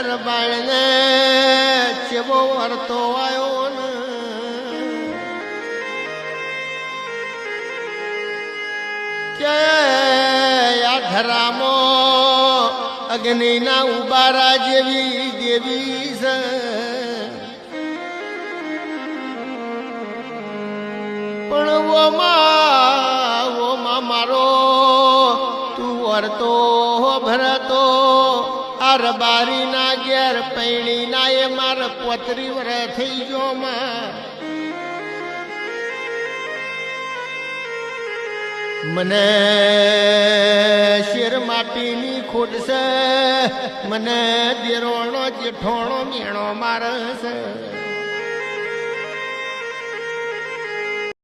રબાણ ચેવો વરતો આવ્યો ને કે આ ધરામાં અગ્નિના ઉબારા જેવી દેવી છે પણ ઓમાં મારો તું વરતો ભરતો આ રબારી ના ઘેર પૈણી ના એ મારે 35 વર્ષ થઈ ગયો માં મને શેર માટીની ખોટ છે મને દેરોણો જેઠોણો મેણો મારે છે